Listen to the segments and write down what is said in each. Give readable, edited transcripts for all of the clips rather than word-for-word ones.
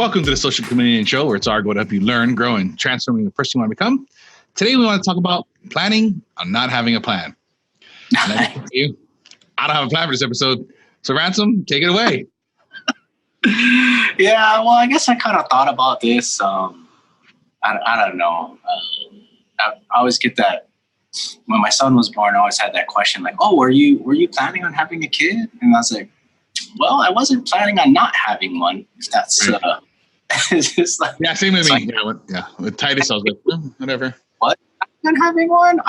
Welcome to the Social Chameleon Show, where it's our goal to help you learn, grow, and transform into the person you want to become. Today, we want to talk about planning on not having a plan. And I don't have a plan for this episode. So, Ransom, take it away. Yeah, well, I guess I kind of thought about this. I don't know. I always get that when my son was born. I always had that question, like, "Oh, were you planning on having a kid?" And I was like, "Well, I wasn't planning on not having one." If that's it's just like, yeah, same with me. Like, with Titus, I was like, whatever. What? Not having one?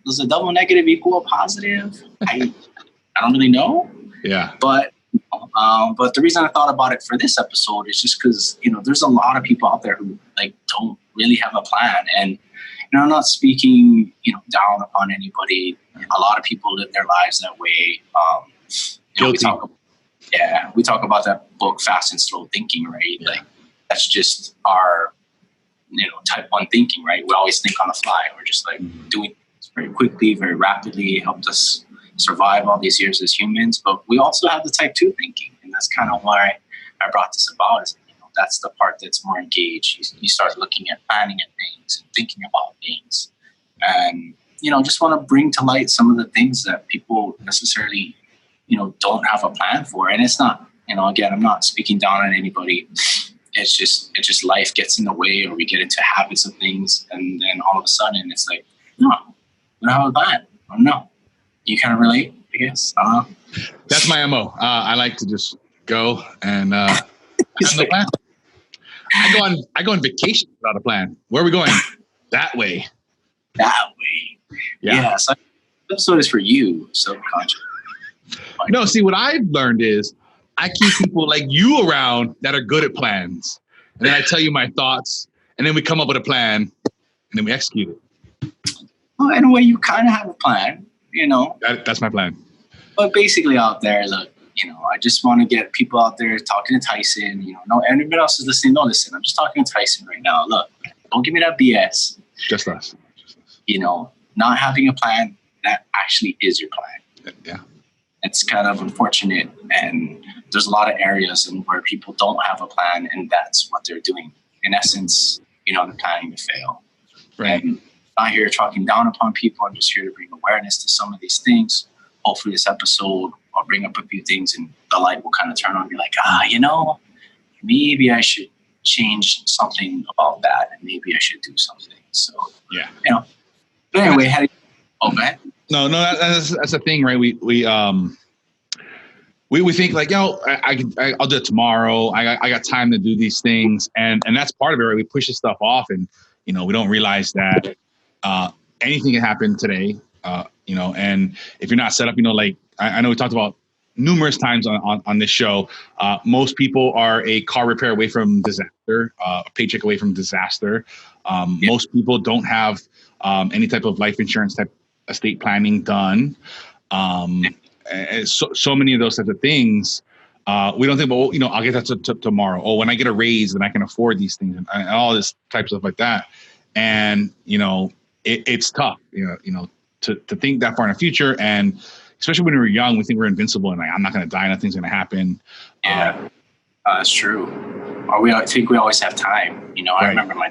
Does a double negative equal a positive? I don't really know. Yeah, but the reason I thought about it for this episode is just because, there's a lot of people out there who don't really have a plan. And, I'm not speaking, down upon anybody. A lot of people live their lives that way. We talk about that book, Fast and Slow Thinking, right? Yeah. Like that's just our, type 1 thinking, right? We always think on the fly. We're just doing things very quickly, very rapidly. It helped us survive all these years as humans, but we also have the type 2 thinking, and that's kind of why I brought this about. Is that's the part that's more engaged. You start looking at planning at things and thinking about things, and just want to bring to light some of the things that people necessarily don't have a plan for. And it's not, again, I'm not speaking down on anybody. It's just life gets in the way, or we get into habits of things, and then all of a sudden it's like, no, we don't have a plan. I don't know. You kind of relate, I guess. That's my MO. I like to just go and have no plan. I go on vacation without a plan. Where are we going? That way. That way. Yeah. So this episode is for you, subconscious. No, see, what I've learned is I keep people like you around that are good at plans. And then I tell you my thoughts, and then we come up with a plan, and then we execute it. Well, in a way, you kind of have a plan. That's my plan. But basically out there, look, I just want to get people out there talking to Tyson. No, anybody else is listening. No, listen, I'm just talking to Tyson right now. Look, don't give me that BS. Just us. Not having a plan, that actually is your plan. Yeah. It's kind of unfortunate. And there's a lot of areas where people don't have a plan, and that's what they're doing. In essence, they're planning to fail. Right. And I'm not here talking down upon people. I'm just here to bring awareness to some of these things. Hopefully this episode will bring up a few things, and the light will kind of turn on and be like, maybe I should change something about that, and maybe I should do something. So, yeah. But anyway, go ahead. No, that's the thing, right? We think like, I'll do it tomorrow. I got time to do these things. And that's part of it, right? We push this stuff off, and, we don't realize that anything can happen today, and if you're not set up, I know we talked about numerous times on this show, most people are a car repair away from disaster, a paycheck away from disaster. Most people don't have any type of life insurance type estate planning done. And so many of those types of things, we don't think, I'll get that tomorrow. Oh, when I get a raise, then I can afford these things, and all this type of stuff like that. And, it's tough, to think that far in the future. And especially when we're young, we think we're invincible and I'm not going to die, nothing's going to happen. Yeah, that's true. Or I think we always have time. Right. I remember I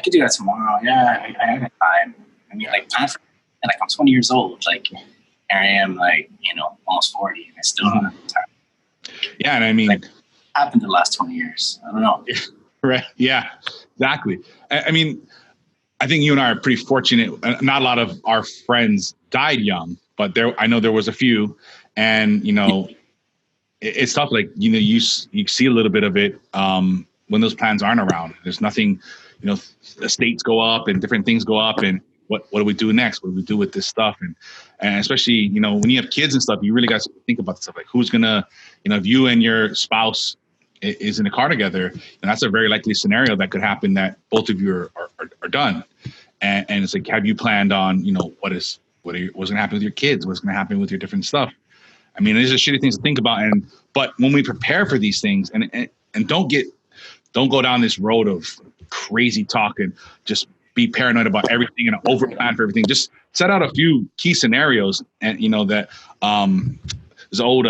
could do that tomorrow. Yeah, I have time. Plan for, and I'm 20 years old. Here I am, almost 40, and I still don't have time. Yeah, and what happened in the last 20 years? I don't know. Right. Yeah, exactly. I think you and I are pretty fortunate. Not a lot of our friends died young, but I know there was a few, and it's tough. You see a little bit of it when those plans aren't around. There's nothing. Estates go up and different things go up, and what do we do next? What do we do with this stuff? And especially when you have kids and stuff, you really got to think about stuff like who's gonna if you and your spouse is in a car together, and that's a very likely scenario that could happen, that both of you are done. And it's like, have you planned on, what's going to happen with your kids? What's going to happen with your different stuff? These are shitty things to think about. But when we prepare for these things and don't go down this road of crazy talk and just be paranoid about everything and over plan for everything. Just set out a few key scenarios, and that this old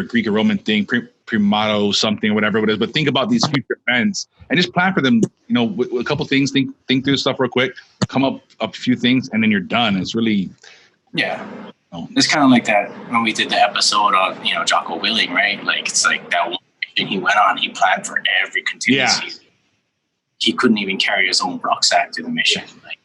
Greek or Roman thing, Primato something or whatever it is, but think about these future events and just plan for them, you know, with a couple things, think through stuff real quick, come up a few things, and then you're done. It's really, it's kind of like that when we did the episode on, you know, Jocko Willing, right? Like, it's like that one mission he went on, he planned for every contingency. Yeah. He couldn't even carry his own rucksack to the mission. Like,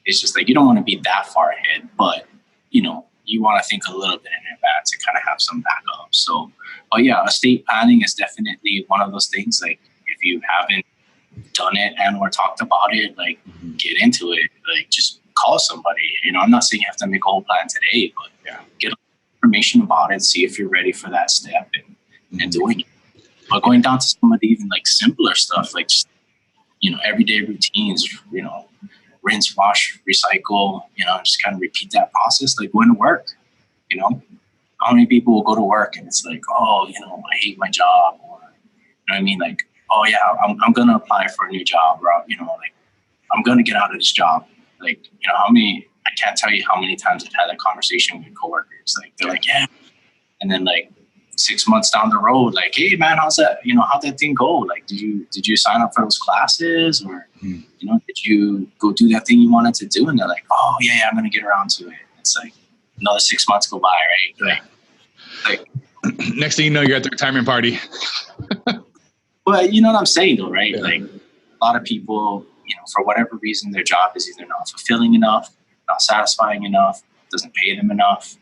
it's just like, you don't want to be that far ahead, but, you know, you want to think a little bit in advance and kind of have some backup. So, but yeah, estate planning is definitely one of those things. Like, if you haven't done it and or talked about it, like, get into it. Like, just call somebody. You know, I'm not saying you have to make a whole plan today, but get information about it, see if you're ready for that step and doing it. But going down to some of the even like simpler stuff, like just, you know, everyday routines, you know, rinse, wash, recycle, you know, just kind of repeat that process, like going to work, you know. How many people will go to work and it's like, oh, you know, I hate my job, or, you know what I mean? Like, oh yeah, I'm going to apply for a new job, or, you know, like, I'm going to get out of this job. Like, you know, I can't tell you how many times I've had that conversation with coworkers. Like, they're like, yeah. And then like 6 months down the road, like, hey man, how'd that thing go? Like, did you sign up for those classes, or, you know, did you go do that thing you wanted to do? And they're like, oh yeah, I'm going to get around to it. It's like another 6 months go by, right? Like next thing you know, you're at the retirement party. But you know what I'm saying though, right? Yeah. Like, a lot of people, you know, for whatever reason, their job is either not fulfilling enough, not satisfying enough, doesn't pay them enough,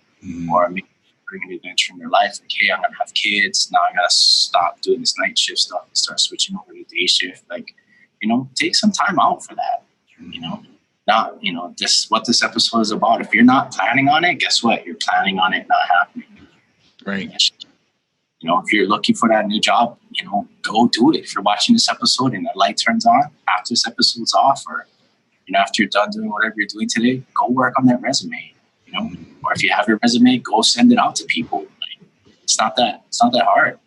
or maybe bring a new venture in their life. Like, hey, I'm going to have kids. Now I got to stop doing this night shift stuff and start switching over to day shift. Like, you know, take some time out for that, you know. Not, you know, what this episode is about. If you're not planning on it, guess what? You're planning on it not happening. Right. You know, if you're looking for that new job, you know, go do it. If you're watching this episode and the light turns on after this episode's off, or, you know, after you're done doing whatever you're doing today, go work on that resume, you know. Or if you have your resume, go send it out to people. Like, it's not that hard.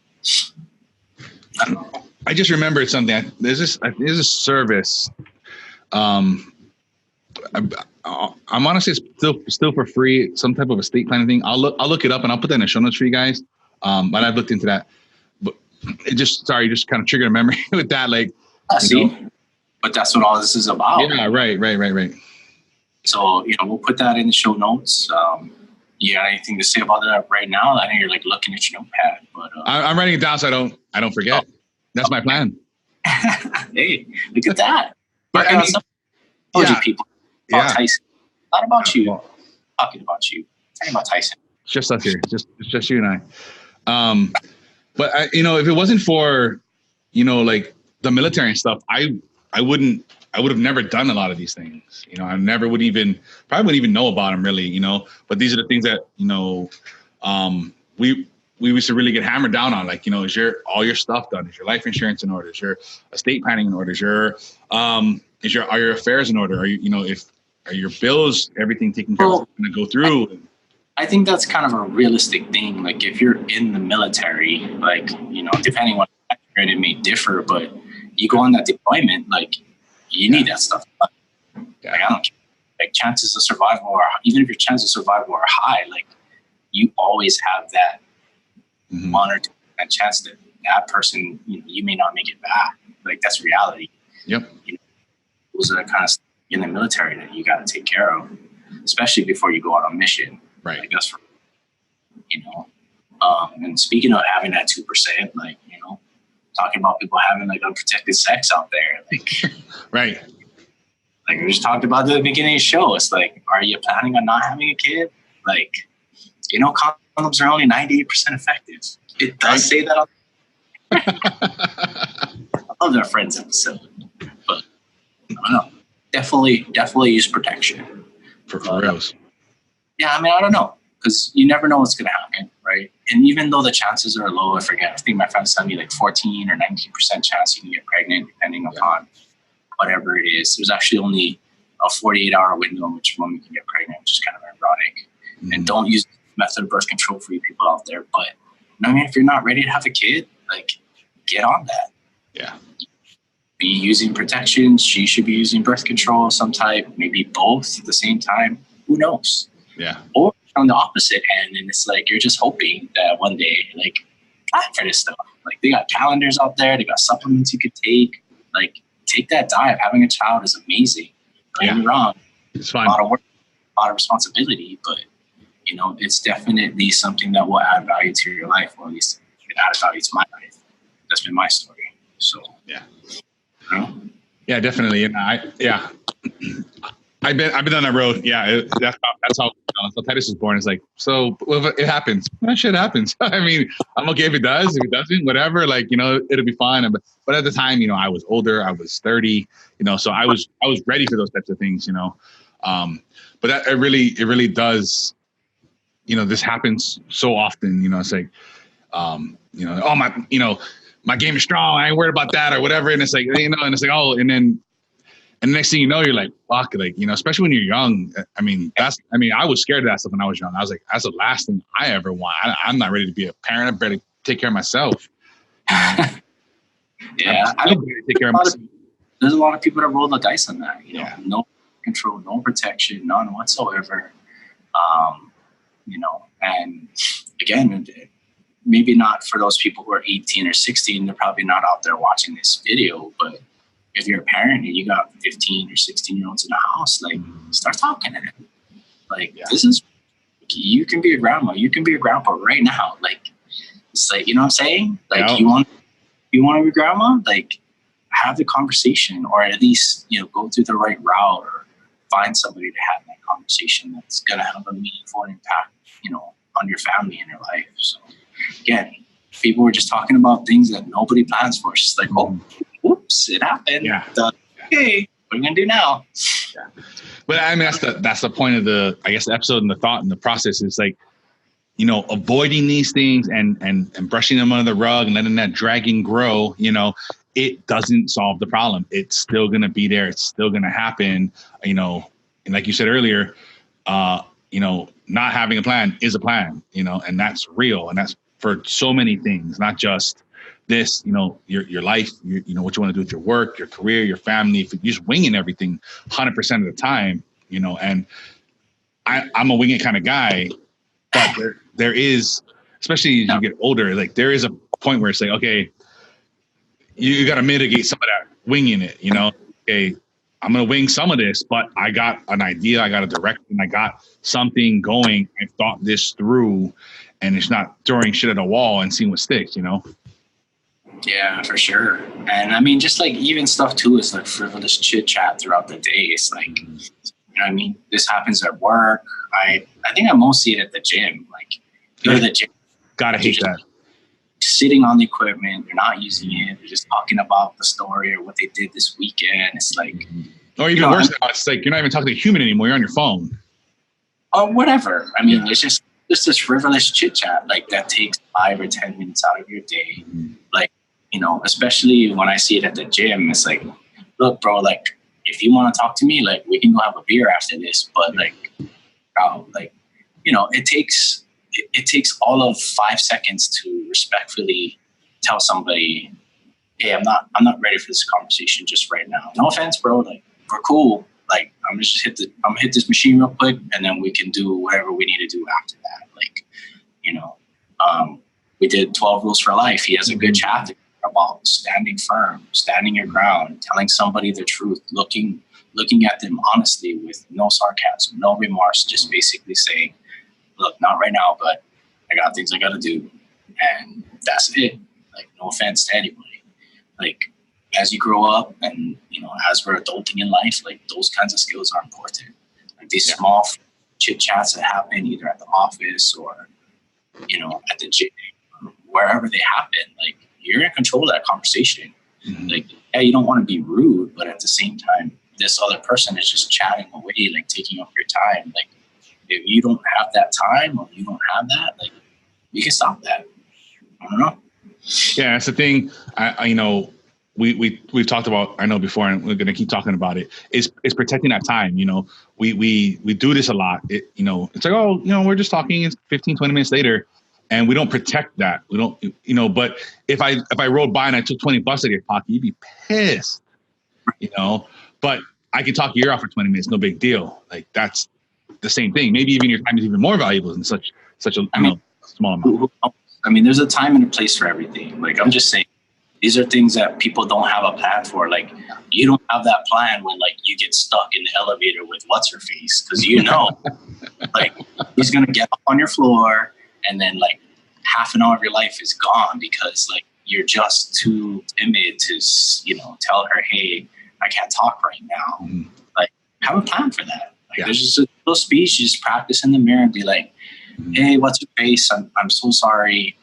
I don't know. I just remembered something. There's a service. I'm honestly still for free, some type of estate planning thing. I'll look it up and I'll put that in the show notes for you guys. But I've looked into that. But it just kind of triggered a memory with that. Like, see, know. But that's what all this is about. Yeah, right. So, you know, we'll put that in the show notes. You got anything to say about that right now? I know you're like looking at your notepad, but I'm writing it down so I don't forget. That's my plan. Hey, look at that. But I mean, people. About Tyson. Not about you. Talking about you. Talking about Tyson. It's just us here. Just you and I. But you know, if it wasn't for, you know, like the military and stuff, I would have never done a lot of these things. You know, I probably wouldn't even know about them really, you know, but these are the things that, you know, we used to really get hammered down on. Like, you know, all your stuff done? Is your life insurance in order? Is your estate planning in order? Are your affairs in order? Are your bills, everything taken care of, going to go through? I think that's kind of a realistic thing. Like, if you're in the military, like, you know, depending on what it may differ, but you go on that deployment, like, you need that stuff. Yeah. Like, I don't care. Like, chances of survival even if your chances of survival are high, like, you always have that 1 or 2% chance that person, you know, you may not make it back. Like, that's reality. Yep. You know, those are the kind of stuff in the military that you got to take care of, especially before you go out on mission. Right. Like, that's, you know, and speaking of having that 2%, like, you know, talking about people having like unprotected sex out there, like, right. Like we just talked about at the beginning of the show. It's like, are you planning on not having a kid? Like, you know, condoms are only 98% effective. It does say that on I love our Friends episode. But I don't know. Definitely use protection. For reals. Yeah, I mean, I don't know. Because you never know what's going to happen, right? And even though the chances are low, I think my friend sent me like 14 or 19% chance you can get pregnant, depending upon whatever it is. There's actually only a 48-hour window in which women can get pregnant, which is kind of ironic. Mm-hmm. And don't use method of birth control for you people out there. But, you know what I mean? If you're not ready to have a kid, like, get on that. Yeah. Be using protection. She should be using birth control of some type, maybe both at the same time. Who knows? Yeah. Or on the opposite end, and it's like you're just hoping that one day, like, plan for this stuff. Like they got calendars out there. They got supplements you could take. Like take that dive. Having a child is amazing. Don't get me wrong. It's fine. A lot of work, a lot of responsibility, but you know, it's definitely something that will add value to your life, or at least it added value to my life. That's been my story. So yeah, you know? Yeah, definitely. And I've been on that road. Yeah, that's how Titus was born. It's like, so well, it happens. That shit happens. I mean, I'm okay if it does. If it doesn't, whatever. Like, you know, it'll be fine. But at the time, you know, I was older. I was 30. You know, so I was ready for those types of things. You know, but that it really does. You know, this happens so often. You know, it's like, you know, oh my game is strong. I ain't worried about that or whatever. And it's like, you know, and it's like, oh, and the next thing you know, you're like, fuck, like, you know, especially when you're young. I mean, I was scared of that stuff when I was young. I was like, that's the last thing I ever want. I'm not ready to be a parent. I'm ready to take care of myself. Yeah. I'm ready to take care of myself. There's a lot of people that roll the dice on that, you know, no control, no protection, none whatsoever. You know, and again, maybe not for those people who are 18 or 16, they're probably not out there watching this video, but if you're a parent and you got 15 or 16-year-olds in the house, like start talking to them. Like this is, you can be a grandma, you can be a grandpa right now. Like, it's like, you know what I'm saying? Like you want to be grandma, like have the conversation, or at least, you know, go through the right route, or find somebody to have that conversation that's going to have a meaningful impact, you know, on your family and your life. So again, people were just talking about things that nobody plans for. It's just like, oh, whoops, it happened. Yeah. Okay, what are we going to do now? Yeah. But I mean, that's the point of the, I guess, the episode and the thought and the process is like, you know, avoiding these things and brushing them under the rug and letting that dragging grow, you know, it doesn't solve the problem. It's still going to be there. It's still going to happen, you know, and like you said earlier, you know, not having a plan is a plan, you know, and that's real. And that's for so many things, not just this, you know, your life, you know, what you want to do with your work, your career, your family. If you're just winging everything 100% of the time, you know, and I'm a wing it kind of guy, but there is, especially as you get older, like there is a point where it's like, okay, you got to mitigate some of that winging it, you know, okay, I'm going to wing some of this, but I got an idea, I got a direction, I got something going, I thought this through, and it's not throwing shit at a wall and seeing what sticks, you know? Yeah, for sure. And I mean, just like even stuff too is like frivolous chit chat throughout the day. It's like, you know what I mean? This happens at work. I think I most see it at the gym. Like, go to the gym. Gotta hate that. Sitting on the equipment, they're not using it. They're just talking about the story or what they did this weekend. It's like, or even worse now, it's like you're not even talking to a human anymore. You're on your phone. Or whatever. I mean, it's just this frivolous chit chat like that takes 5 or 10 minutes out of your day. Like, you know, especially when I see it at the gym, it's like, look, bro, like if you want to talk to me, like we can go have a beer after this, but like, you know, it takes all of 5 seconds to respectfully tell somebody, hey, I'm not ready for this conversation just right now. No offense, bro. Like, we're cool. Like, I'm gonna hit this machine real quick, and then we can do whatever we need to do after that. Like, you know, we did 12 Rules for Life. He has a good chapter about standing firm, standing your ground, telling somebody the truth, looking at them honestly with no sarcasm, no remorse, just basically saying, look, not right now, but I got things I got to do. And that's it. Like, no offense to anybody. Like, as you grow up and, you know, as we're adulting in life, like those kinds of skills are important. Like these small chit chats that happen either at the office or, you know, at the gym, or wherever they happen, like you're in control of that conversation. Like, yeah, you don't want to be rude, but at the same time, this other person is just chatting away, like taking up your time. Like, if you don't have that time or you don't have that, like, you can stop that. I don't know. Yeah, that's the thing. I you know, we've talked about, I know before, and we're going to keep talking about it, is protecting that time. You know, we do this a lot. You know, it's like, oh, you know, we're just talking, it's 15, 20 minutes later, and we don't protect that. We don't, you know, but if I rode by and I took $20 out of your pocket, you'd be pissed, you know, but I can talk your ear off for 20 minutes. No big deal. Like, that's the same thing. Maybe even your time is even more valuable than such a small amount. I mean, there's a time and a place for everything. Like, I'm just saying, these are things that people don't have a plan for. Like, you don't have that plan when, like, you get stuck in the elevator with what's her face, because like, he's gonna get up on your floor, and then like half an hour of your life is gone because like you're just too timid to tell her, hey, I can't talk right now. Mm-hmm. Like, have a plan for that. Like, there's just a little speech. You just practice in the mirror and be like, hey, what's your face? I'm so sorry.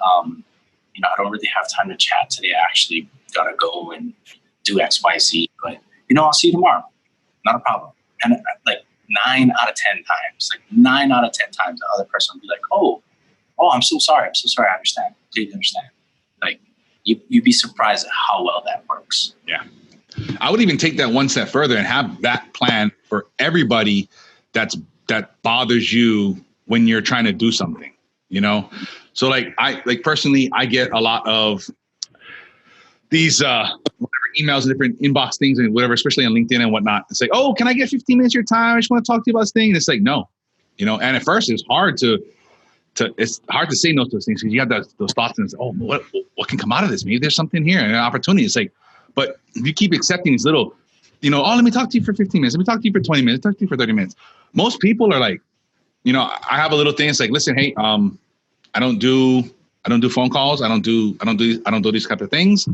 I don't really have time to chat today. I actually gotta go and do X, Y, Z. But I'll see you tomorrow. Not a problem. And like 9 out of 10 times, the other person will be like, oh, I'm so sorry. I understand. Completely understand. Like, you'd be surprised at how well that works. Yeah. I would even take that one step further and have that plan for everybody that bothers you when you're trying to do something, So like personally, I get a lot of these emails and different inbox things and whatever, especially on LinkedIn and whatnot. It's like, oh, can I get 15 minutes of your time? I just want to talk to you about this thing. And it's like, no, and at first it's hard to say no to those things because you have those thoughts and it's, oh, what can come out of this? Maybe there's something here and an opportunity. It's like, but if you keep accepting these little, oh, let me talk to you for 15 minutes. Let me talk to you for 20 minutes. Talk to you for 30 minutes. Most people are like, I have a little thing. It's like, listen, hey, I don't do phone calls. I don't do these type of things.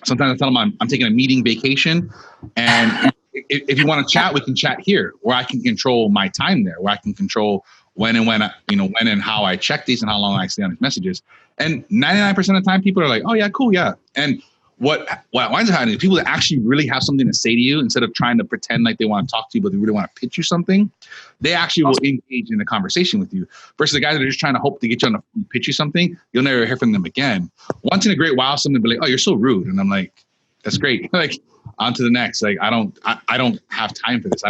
Sometimes I tell them I'm taking a meeting vacation, and if you want to chat, we can chat here, where I can control my time there, where I can control when and how I check these and how long I stay on these messages. And 99% of the time, people are like, oh yeah, cool, yeah. And what winds up happening is people that actually really have something to say to you, instead of trying to pretend like they want to talk to you, but they really want to pitch you something, they actually will engage in a conversation with you. Versus the guys that are just trying to hope to get you on the phone, pitch you something, you'll never hear from them again. Once in a great while, someone will be like, oh, you're so rude. And I'm like, that's great. Like, on to the next. Like, I don't have time for this.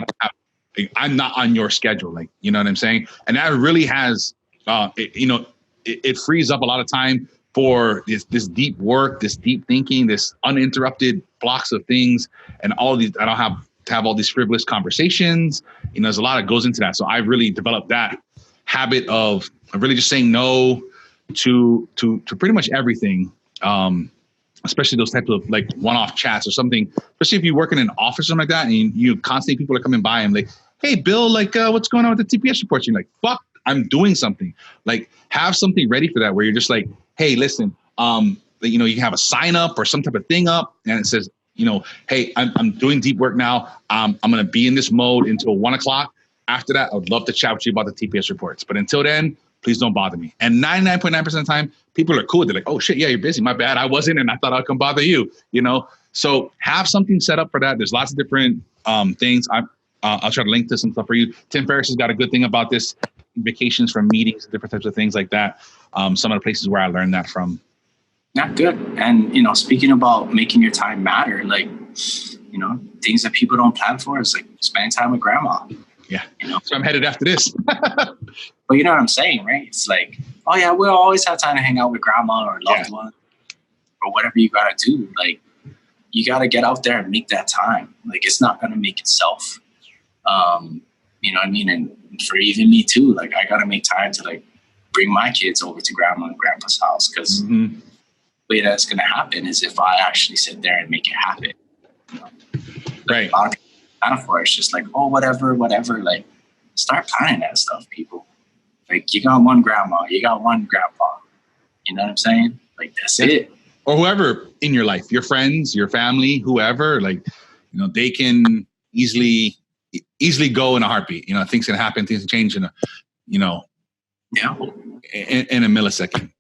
I'm not on your schedule. Like, you know what I'm saying? And that really has, it frees up a lot of time for this deep work, this deep thinking, this uninterrupted blocks of things, and all of these. I don't have to have all these frivolous conversations. There's a lot that goes into that. So I've really developed that habit of really just saying no to pretty much everything. Especially those types of like one-off chats or something. Especially if you work in an office or something like that, and you constantly people are coming by and like, hey, Bill, like, what's going on with the TPS reports? You're like, fuck, I'm doing something. Like, have something ready for that, where you're just like, hey, listen, you can have a sign up or some type of thing up, and it says, hey, I'm doing deep work now. I'm going to be in this mode until 1:00. After that, I would love to chat with you about the TPS reports. But until then, please don't bother me. And 99.9% of the time, people are cool. They're like, oh shit, yeah, you're busy. My bad. I wasn't, and I thought I'd come bother you. So have something set up for that. There's lots of different things. I'll try to link to some stuff for you. Tim Ferriss has got a good thing about this: vacations from meetings, different types of things like that. Some of the places where I learned that from. Not good. And speaking about making your time matter, like, things that people don't plan for is like spending time with grandma. Yeah. So I'm headed after this. But you know what I'm saying, right? It's like, oh yeah, we'll always have time to hang out with grandma or loved one or whatever you gotta do. Like, you gotta get out there and make that time. Like, it's not gonna make itself. You know what I mean? And for even me too, like, I gotta make time to like bring my kids over to grandma and grandpa's house, because the way that's gonna happen is if I actually sit there and make it happen. Right. A lot of people plan for it. It's just like, oh, whatever. Like, start planning that stuff, people. Like, you got one grandma, you got one grandpa. You know what I'm saying? Like, that's it. Or whoever in your life, your friends, your family, whoever, like, they can easily go in a heartbeat. Things can happen, things can change in a millisecond.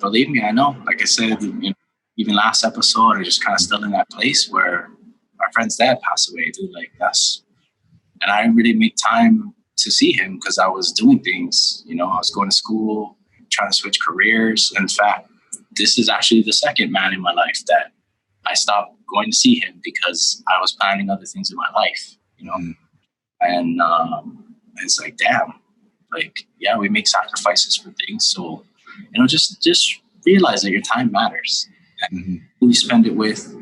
Believe me, I know. Like I said, even last episode, I just kind of still in that place where my friend's dad passed away, dude, like us. And I didn't really make time to see him because I was doing things. I was going to school, trying to switch careers. In fact, this is actually the second man in my life that I stopped going to see him because I was planning other things in my life, And it's like, damn, like, yeah, we make sacrifices for things. So, just realize that your time matters. And who you spend it with,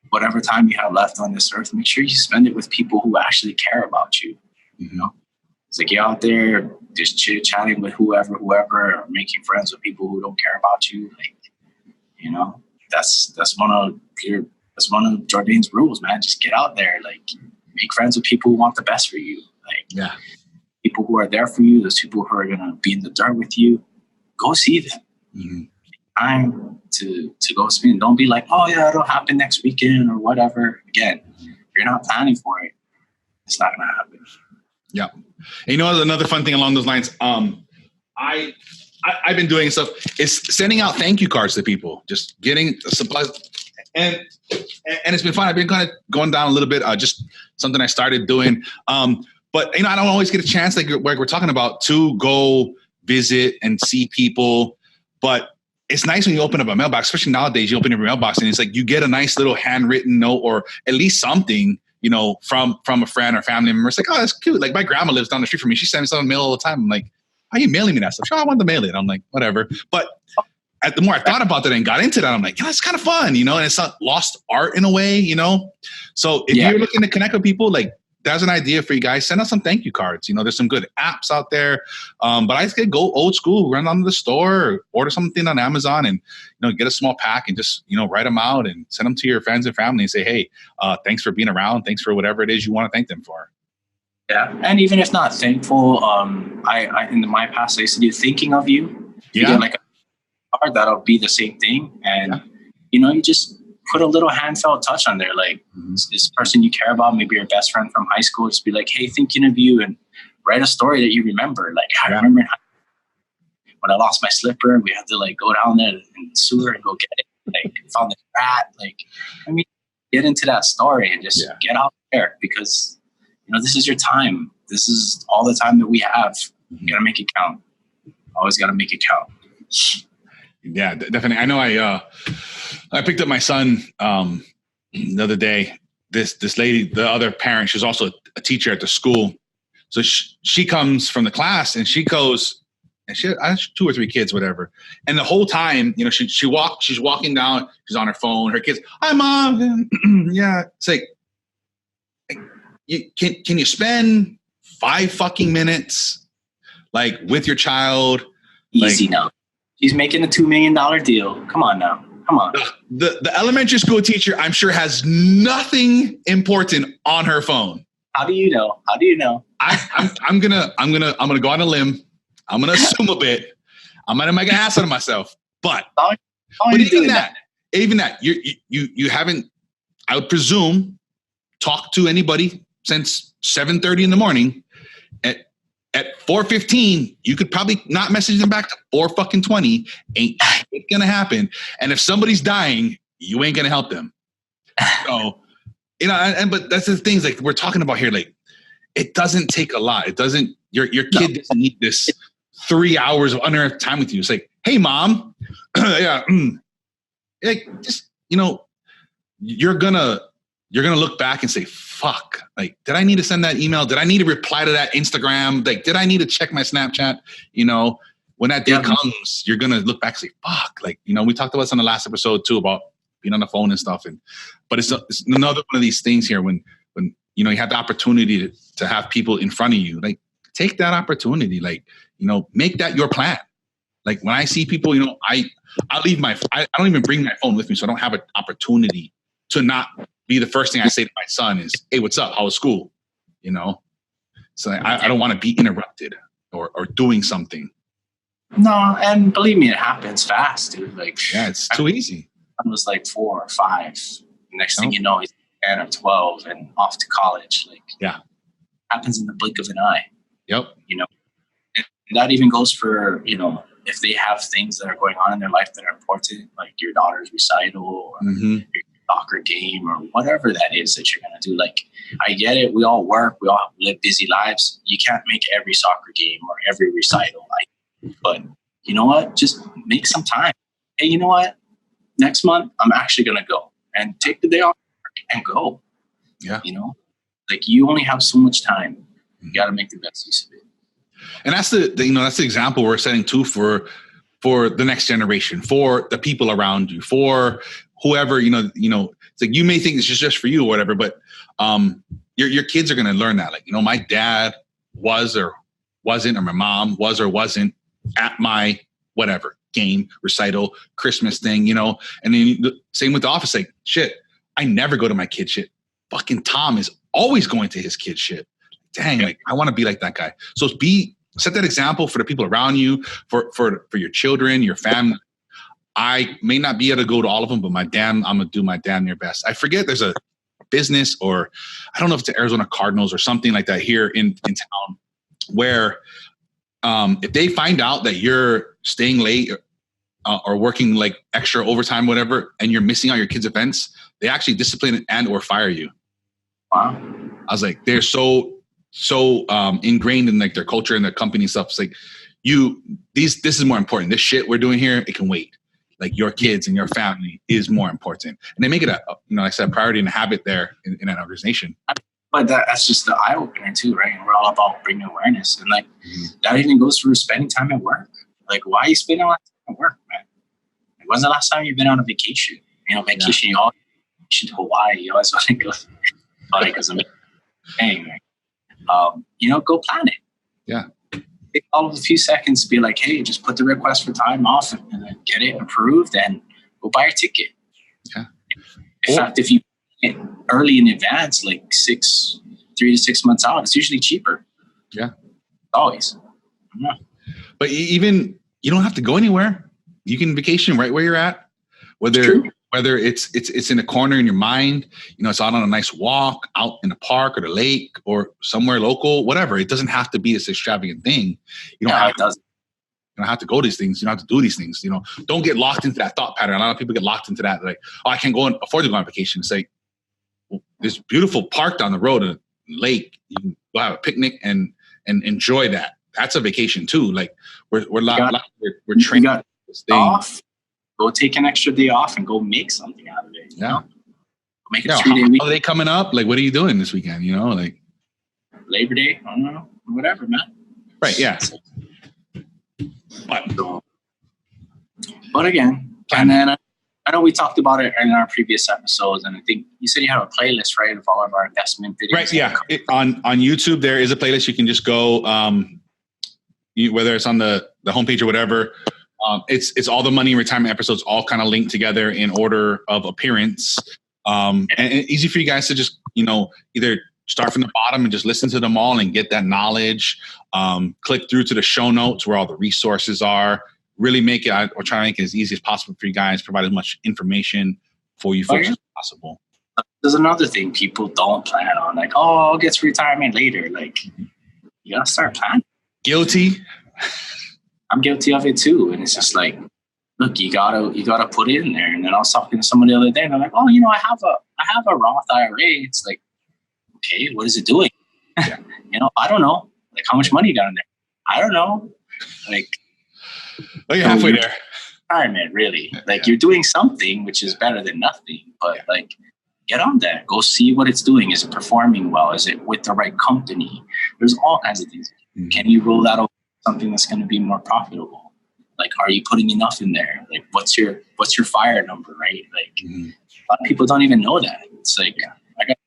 whatever time you have left on this earth, make sure you spend it with people who actually care about you. It's like you're out there just chit chatting with whoever, or making friends with people who don't care about you. Like, you know, that's one of Jordane's rules, man. Just get out there, like make friends with people who want the best for you. Like, people who are there for you, those people who are gonna be in the dirt with you, go see them. Mm-hmm. Time to go spin. Don't be like, oh yeah, it'll happen next weekend or whatever. Again, if you're not planning for it, it's not gonna happen. Yeah. And you know, another fun thing along those lines, I've been doing stuff is sending out thank you cards to people, just getting supplies, and it's been fun. I've been kind of going down a little bit, just something I started doing. But you know, I don't always get a chance, like we're talking about, to go visit and see people. But it's nice when you open up a mailbox, especially nowadays. You open up your mailbox and it's like you get a nice little handwritten note, or at least something, you know, from a friend or family member. It's like, oh, that's cute. Like my grandma lives down the street from me. She sends me something in the mail all the time. I'm like, why are you mailing me that stuff? Oh, I want to mail it. I'm like, whatever. But the more I thought about that and got into that, I'm like, yeah, it's kind of fun, you know, and it's not lost art in a way, you know? So if you're looking to connect with people, like, that's an idea for you guys. Send us some thank you cards. You know, there's some good apps out there. But I just go old school, run down to the store, or order something on Amazon, and, you know, get a small pack and just, you know, write them out and send them to your friends and family and say, hey, thanks for being around. Thanks for whatever it is you want to thank them for. Yeah. And even if not thankful, I in my past, I used to do thinking of you. You get like a card that'll be the same thing. And, you know, you just put a little handfelt touch on there. Like, this person you care about, maybe your best friend from high school, just be like, hey, thinking of you, and write a story that you remember. Like, I remember when I lost my slipper, we had to like go down there in the sewer and go get it. Like, found the rat. Like, I mean, get into that story and just get out there, because, you know, this is your time. This is all the time that we have. You got to make it count. Always got to make it count. Yeah, definitely. I know I picked up my son the other day. This lady, the other parent, she's also a teacher at the school. So she comes from the class and she goes, and she has 2 or 3 kids, whatever. And the whole time, you know, she's walking down, she's on her phone, her kids, hi mom. Yeah. It's like, can you spend 5 fucking minutes like with your child? Easy now. She's making a $2 million deal. Come on now. Come on. The elementary school teacher, I'm sure, has nothing important on her phone. How do you know? How do you know? I'm gonna go on a limb. I'm gonna assume a bit. I'm gonna make an ass out of myself. But even that, you haven't, I would presume, talked to anybody since 7:30 in the morning. At 4:15, you could probably not message them back to 4:20. Ain't gonna happen. And if somebody's dying, you ain't gonna help them. So, you know, but that's the things like we're talking about here. Like, it doesn't take a lot. It doesn't. Your kid doesn't need this 3 hours of unearthed time with you. It's like, hey, mom, like, just, you know, you're gonna look back and say, fuck, like, did I need to send that email? Did I need to reply to that Instagram? Like, did I need to check my Snapchat? You know, when that day comes, you're going to look back and say, fuck, like, you know, we talked about this on the last episode too, about being on the phone and stuff. But it's another one of these things here when, you know, you have the opportunity to have people in front of you, like, take that opportunity, like, you know, make that your plan. Like, when I see people, you know, I don't even bring my phone with me. So I don't have an opportunity to not be the first thing I say to my son is, hey, what's up? How was school? You know? So I don't want to be interrupted or doing something. No, and believe me, it happens fast, dude. Like, yeah, it's too easy. I was like 4 or 5. Next thing you know, he's 10 or 12 and off to college. Like, happens in the blink of an eye. Yep. You know, and that even goes for, you know, if they have things that are going on in their life that are important, like your daughter's recital or your soccer game or whatever that is that you're going to do. Like, I get it. We all work. We all live busy lives. You can't make every soccer game or every recital. But you know what? Just make some time. Hey, you know what? Next month, I'm actually going to go and take the day off and go. Yeah. You know, like, you only have so much time. You got to make the best use of it. And that's that's the example we're setting too for the next generation, for the people around you, for whoever, you know, it's like, you may think it's just for you or whatever, but your kids are going to learn that. Like, you know, my dad was or wasn't, or my mom was or wasn't at my whatever game, recital, Christmas thing, and then same with the office. Like, shit, I never go to my kid shit. Fucking Tom is always going to his kid shit. Dang, like I want to be like that guy. So set that example for the people around you, for your children, your family. I may not be able to go to all of them, but I'm gonna do my damn near best. I forget there's a business, or I don't know if it's the Arizona Cardinals or something like that here in town, where if they find out that you're staying late or working like extra overtime, whatever, and you're missing out your kids' events, they actually discipline and or fire you. Wow. I was like, they're so ingrained in like their culture and their company stuff. It's like, this is more important. This shit we're doing here, it can wait. Like your kids and your family is more important, and they make it like I said, priority and a habit there in an organization. But that's just the eye opener too, right? And we're all about bringing awareness, and like that even goes for spending time at work. Like, why are you spending a lot of time at work, man? Like, when's the last time you've been on a vacation? Vacation, you always vacation to Hawaii. You always want to go. Because I'm saying, go plan it. Yeah. Take all of a few seconds to be like, hey, just put the request for time off and then get it approved and go buy your ticket. Yeah. In fact, if you get early in advance, like 3 to 6 months out, it's usually cheaper. Yeah. Always. Yeah. But even you don't have to go anywhere. You can vacation right where you're at. Whether it's in a corner in your mind, it's out on a nice walk, out in the park or the lake or somewhere local, whatever. It doesn't have to be this extravagant thing. You don't have to go to these things. You don't have to do these things. Don't get locked into that thought pattern. A lot of people get locked into that. Like, oh, I can't afford to go on vacation. It's like, well, there's beautiful park down the road, a lake. You can go have a picnic and enjoy that. That's a vacation too. Like we're training this thing. Off. Go take an extra day off and go make something out of it. Yeah. Make it 3-day weekend. Are they coming up? Like, what are you doing this weekend? Like Labor Day? I don't know. Whatever, man. Right. Yeah. But again, and then I know we talked about it in our previous episodes, and I think you said you have a playlist, right, of all of our investment videos. Right. Yeah. On YouTube, there is a playlist. You can just go, whether it's on the homepage or whatever. It's all the money and retirement episodes all kind of linked together in order of appearance. And easy for you guys to just, either start from the bottom and just listen to them all and get that knowledge. Click through to the show notes where all the resources are. Really make it, or try to make it as easy as possible for you guys, provide as much information for you folks as possible. There's another thing people don't plan on, like, oh, I'll get to retirement later. Like, you gotta start planning. Guilty. I'm guilty of it too. And it's just like, look, you gotta put it in there. And then I was talking to someone the other day and they're like, oh, I have a Roth IRA. It's like, okay, what is it doing? Yeah. I don't know. Like, how much money you got in there? I don't know. Like, you're halfway there. Retirement, really. Like, you're doing something which is better than nothing. But like, get on that. Go see what it's doing. Is it performing well? Is it with the right company? There's all kinds of things. Mm-hmm. Can you roll that over something that's going to be more profitable? Like, are you putting enough in there? Like, what's your fire number, right? Like, a lot of people don't even know that. It's like, I got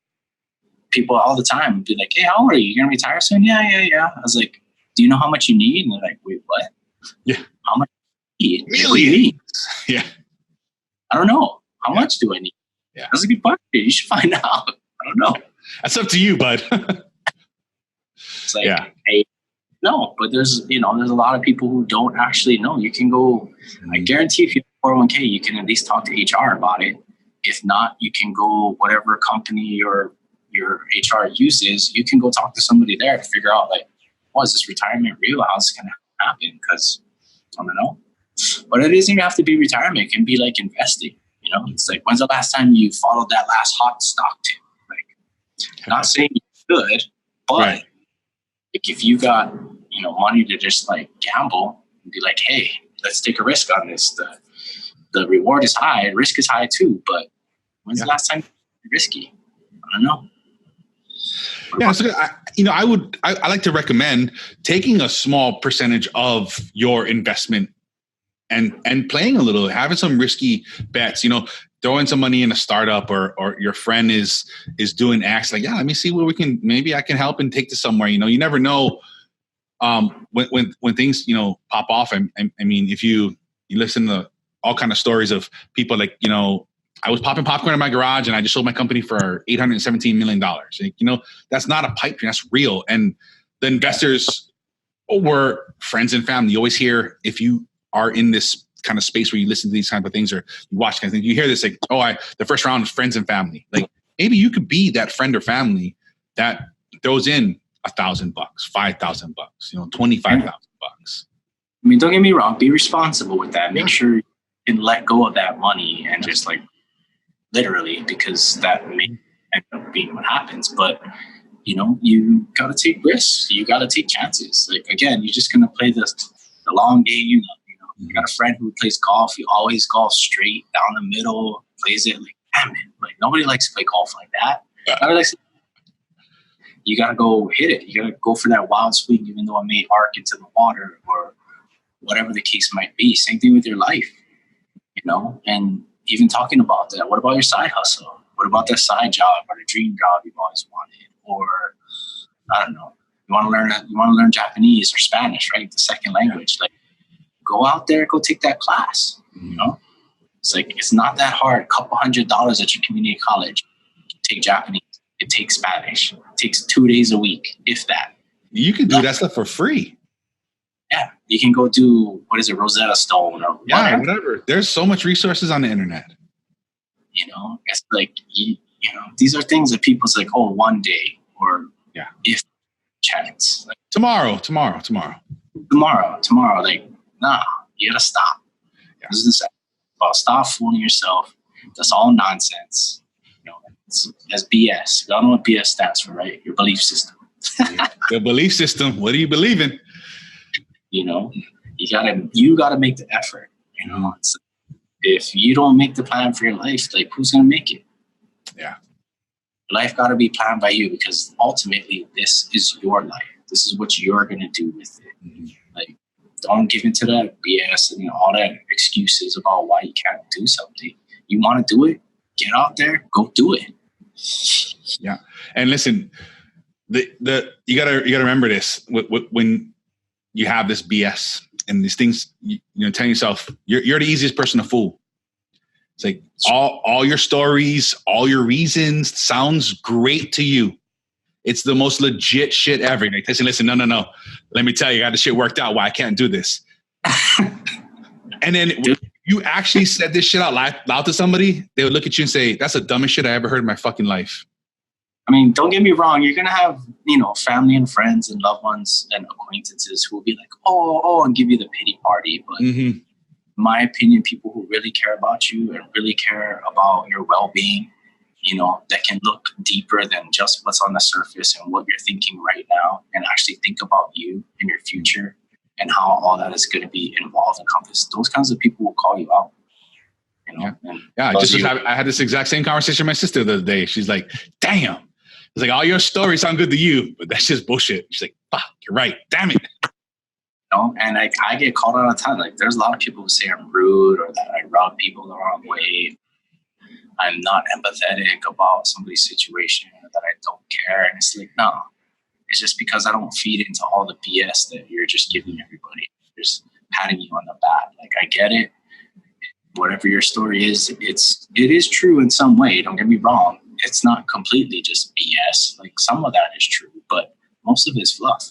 people all the time be like, hey, how old are you? You're going to retire soon? Yeah. I was like, do you know how much you need? And they're like, wait, what? Yeah. How much do you need? Millions. What do you need? Yeah. I don't know. How much do I need? Yeah. That's a good question. You should find out. I don't know. That's up to you, bud. It's like, hey, no, but there's a lot of people who don't actually know. You can go, I guarantee if you have 401k, you can at least talk to HR about it. If not, you can go whatever company your HR uses, you can go talk to somebody there to figure out, like, is this retirement real? How's it going to happen? Because I don't know. But it doesn't even have to be retirement. It can be like investing. It's like, when's the last time you followed that last hot stock tip? Like, not saying you should, but right. Like, if you got, money to just like gamble and be like, hey, let's take a risk on this. The reward is high, risk is high too. But when's the last time you're risky? I don't know. Yeah, so I like to recommend taking a small percentage of your investment and playing a little, having some risky bets. Throwing some money in a startup, or your friend is doing X. Like, yeah, let me see where maybe I can help and take this somewhere. You never know when things, you know, pop off, I mean, if you listen to all kind of stories of people like, you know, I was popping popcorn in my garage and I just sold my company for $817 million. Like, you know, that's not a pipe dream, that's real. And the investors were friends and family. You always hear, if you are in this kind of space where you listen to these kinds of things or you watch kind of things, you hear this like, the first round is friends and family. Like, maybe you could be that friend or family that throws in $1,000, $5,000, you know, $25,000. I mean, don't get me wrong, be responsible with that. Make sure you can let go of that money and just like literally, because that may end up being what happens. But, you know, you got to take risks. You got to take chances. Like, again, you're just going to play the long game. You know, you got a friend who plays golf. He always golf straight down the middle, plays it like, damn it. Like, nobody likes to play golf like that. Nobody likes to. You got to go hit it. You got to go for that wild swing, even though it may arc into the water or whatever the case might be. Same thing with your life, you know, and even talking about that, what about your side hustle? What about that side job or the dream job you've always wanted? Or, I don't know, you want to learn Japanese or Spanish, right? The second language. Like, go out there, go take that class, you know? It's like, it's not that hard. A couple $100 at your community college. Take Japanese. It takes Spanish. It takes 2 days a week, if that. You can do that stuff for free. Yeah, you can go do, what is it, Rosetta Stone or whatever. There's so much resources on the internet. You know, it's like, you know, these are things that people's like, oh, one day or if chance. Like, tomorrow. Like, nah, you gotta stop. Yeah. This is about stop fooling yourself. That's all nonsense. You know, that's BS. You all know what BS stands for, right? Your belief system. Your belief system. What do you believe in? You know, you gotta make the effort. You know, if you don't make the plan for your life, like, who's gonna make it? Yeah, life gotta be planned by you, because ultimately this is your life. This is what you're gonna do with it. Mm-hmm. Like, don't give into that BS and all that excuses about why you can't do something. You want to do it? Get out there, go do it. Yeah, and listen, you gotta remember this when you have this BS and these things, you know, telling yourself you're the easiest person to fool. It's like all your stories, all your reasons sounds great to you. It's the most legit shit ever. Like, listen, no. Let me tell you, I got the shit worked out why I can't do this. And then you actually said this shit out loud to somebody, they would look at you and say, that's the dumbest shit I ever heard in my fucking life. I mean, don't get me wrong. You're going to have, you know, family and friends and loved ones and acquaintances who will be like, oh, and give you the pity party. But in my opinion, people who really care about you and really care about your well-being, you know, that can look deeper than just what's on the surface and what you're thinking right now, and actually think about you and your future and how all that is going to be involved and encompassed. Those kinds of people will call you out. You know? I had this exact same conversation with my sister the other day. She's like, damn. It's like, all your stories sound good to you, but that's just bullshit. She's like, fuck, you're right. Damn it. You know, and like, I get called out all the time. Like, there's a lot of people who say I'm rude or that I rub people the wrong way. I'm not empathetic about somebody's situation, or that I don't care. And it's like, no, it's just because I don't feed into all the BS that you're just giving everybody. Just patting you on the back. Like, I get it. Whatever your story is, it is true in some way. Don't get me wrong. It's not completely just BS. Like, some of that is true, but most of it is fluff.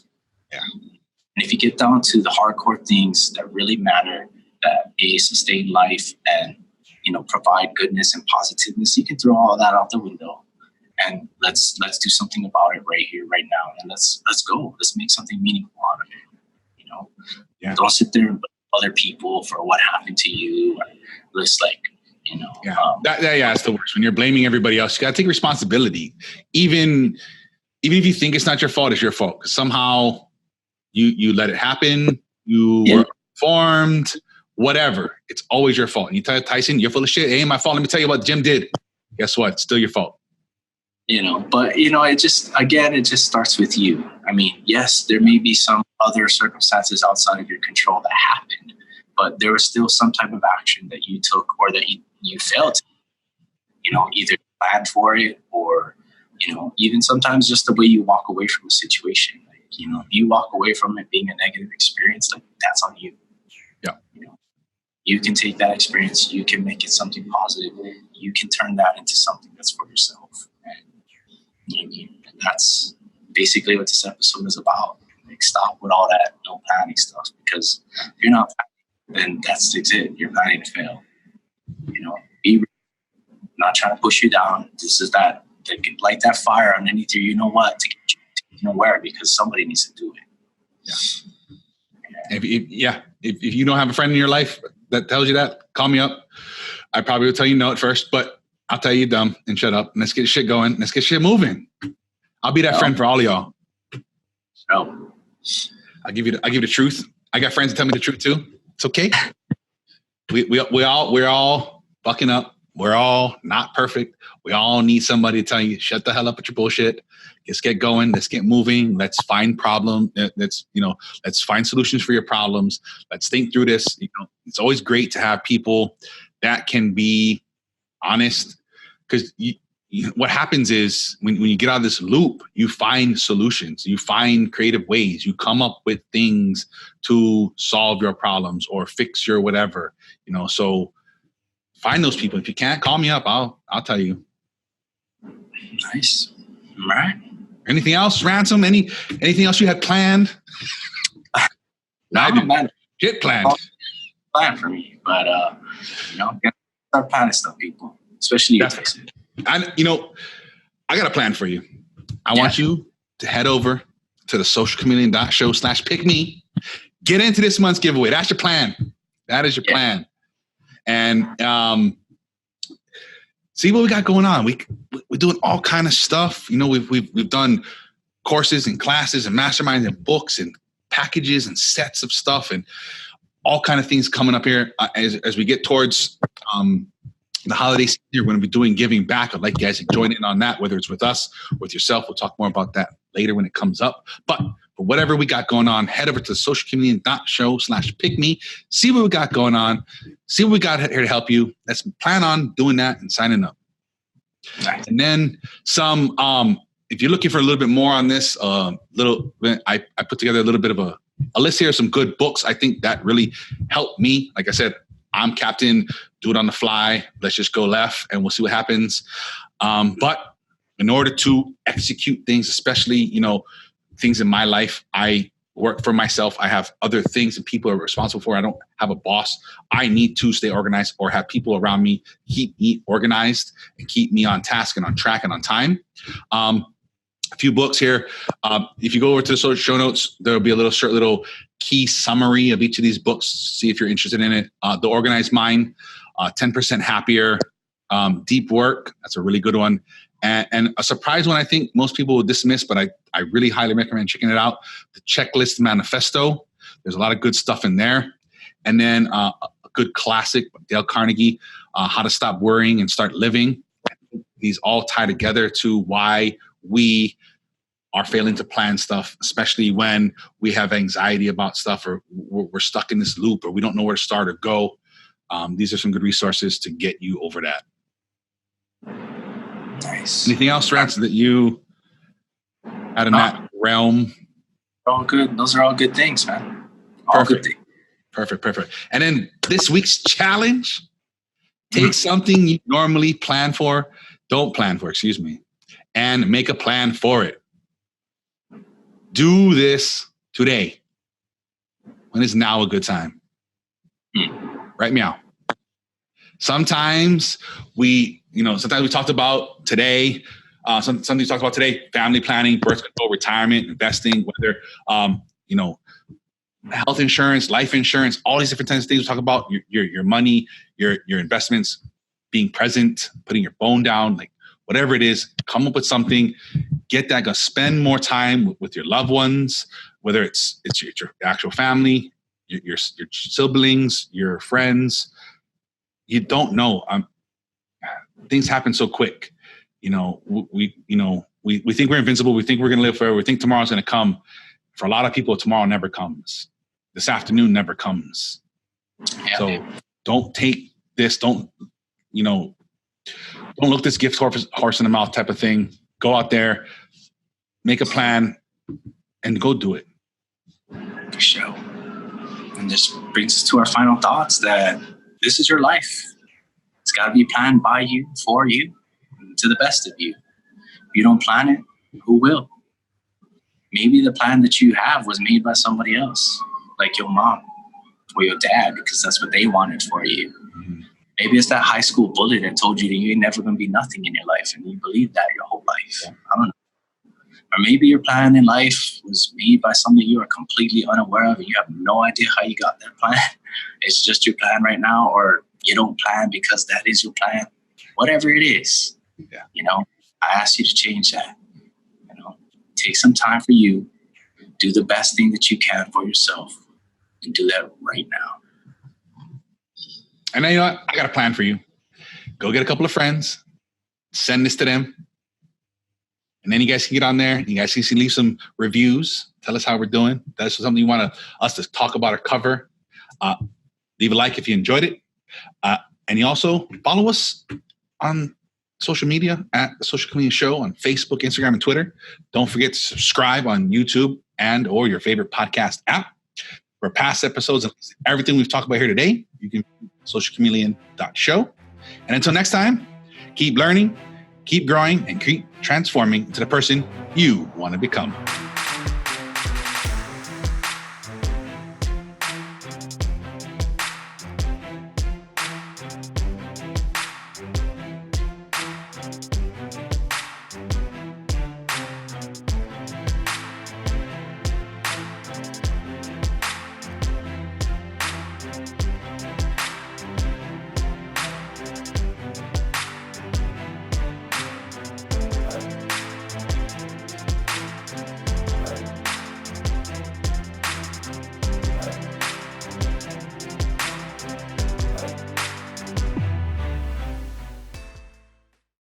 Yeah. And if you get down to the hardcore things that really matter, that sustain life and, you know, provide goodness and positiveness, you can throw all that out the window, and let's do something about it right here, right now, and let's go. Let's make something meaningful out of it. You know, Don't sit there and blame other people for what happened to you. Or just like, you know, that's the worst. When you're blaming everybody else, you got to take responsibility. Even if you think it's not your fault, it's your fault. Because somehow you let it happen. You were informed. Whatever. It's always your fault. And you tell Tyson, you're full of shit. It ain't my fault. Let me tell you what Jim did. Guess what? It's still your fault. You know, but, you know, it just starts with you. I mean, yes, there may be some other circumstances outside of your control that happened, but there was still some type of action that you took, or that you failed to, you know, either plan for it, or, you know, even sometimes just the way you walk away from a situation. Like, you know, if you walk away from it being a negative experience, like that's on you. Yeah. You know, you can take that experience, you can make it something positive, you can turn that into something that's for yourself. And that's basically what this episode is about. Like, stop with all that no planning stuff, because if you're not planning, then that's it. You're planning to fail. You know, be not trying to push you down. This is that light that fire underneath you. You know what? To get you nowhere, because somebody needs to do it. Yeah. If you don't have a friend in your life that tells you that, call me up. I probably would tell you no at first, but I'll tell you dumb and shut up. And let's get shit going. Let's get shit moving. I'll be that friend for all of y'all. So I'll give you the truth. I got friends that tell me the truth too. It's okay. We're all fucking up. We're all not perfect. We all need somebody to tell you, shut the hell up with your bullshit. Let's get going. Let's get moving. Let's find let's find solutions for your problems. Let's think through this. You know, it's always great to have people that can be honest, because what happens is when you get out of this loop, you find solutions, you find creative ways, you come up with things to solve your problems or fix your whatever, you know. So find those people. If you can't, call me up. I'll tell you. Nice. All right. Anything else, Ransom? Anything else you had planned? No, man. Shit planned. Plan for me, but start planning stuff, people, especially you. I got a plan for you. I want you to head over to the socialchameleon.show/pick-me. Get into this month's giveaway. That's your plan. That is your plan. And see what we got going on. We're doing all kind of stuff. You know, we've done courses and classes and masterminds and books and packages and sets of stuff and all kind of things coming up here as we get towards the holiday season. We're going to be doing giving back. I'd like you guys to join in on that, whether it's with us or with yourself. We'll talk more about that later when it comes up. But for whatever we got going on, head over to socialchameleon.show/pick-me. See what we got going on. See what we got here to help you. Let's plan on doing that and signing up. Nice. And then some, if you're looking for a little bit more on this, I put together a little bit of a list here of some good books. I think that really helped me. Like I said, I'm captain, do it on the fly. Let's just go left and we'll see what happens. But in order to execute things, especially, you know, things in my life, I work for myself. I have other things that people are responsible for. I don't have a boss. I need to stay organized or have people around me keep me organized and keep me on task and on track and on time. A few books here. If you go over to the social show notes, there'll be a little short little key summary of each of these books. See if you're interested in it. The Organized Mind, 10% Happier, Deep Work. That's a really good one. And a surprise one I think most people will dismiss, but I really highly recommend checking it out. The Checklist Manifesto. There's a lot of good stuff in there. And then a good classic, Dale Carnegie, How to Stop Worrying and Start Living. These all tie together to why we are failing to plan stuff, especially when we have anxiety about stuff or we're stuck in this loop or we don't know where to start or go. These are some good resources to get you over that. Nice. Anything else, Rance, that you had in that realm? All good. Those are all good things, man. All Perfect. good things. Perfect. And then this week's challenge, take something you normally don't plan for, and make a plan for it. Do this today. When is now a good time? Right meow. Sometimes we talked about today, something we talked about today, family planning, birth control, retirement, investing, whether, health insurance, life insurance, all these different types of things. We talk about your money, your investments, being present, putting your phone down, like whatever it is, come up with something, get that, go spend more time with your loved ones, whether it's your actual family, your siblings, your friends. You don't know. Things happen so quick. We think we're invincible. We think we're going to live forever. We think tomorrow's going to come. For a lot of people, tomorrow never comes. This afternoon never comes. Yeah. So don't take this. Don't look this gift horse in the mouth type of thing. Go out there, make a plan, and go do it. For sure. And this brings us to our final thoughts that this is your life. It's got to be planned by you, for you, to the best of you. If you don't plan it, who will? Maybe the plan that you have was made by somebody else, like your mom or your dad, because that's what they wanted for you. Mm-hmm. Maybe it's that high school bully that told you that you ain't never going to be nothing in your life, and you believe that your whole life. Yeah. I don't know. Or maybe your plan in life was made by something you are completely unaware of, and you have no idea how you got that plan. It's just your plan right now, or you don't plan because that is your plan. Whatever it is, I ask you to change that. Take some time for you. Do the best thing that you can for yourself, and do that right now. And then, I got a plan for you. Go get a couple of friends, send this to them. And then you guys can get on there. You guys can leave some reviews. Tell us how we're doing. That's something you want us to talk about or cover. Leave a like if you enjoyed it. And you also follow us on social media at the Social Chameleon Show on Facebook, Instagram, and Twitter. Don't forget to subscribe on YouTube and or your favorite podcast app. For past episodes and everything we've talked about here today, you can socialchameleon.show. And until next time, keep learning, keep growing, and keep transforming into the person you want to become.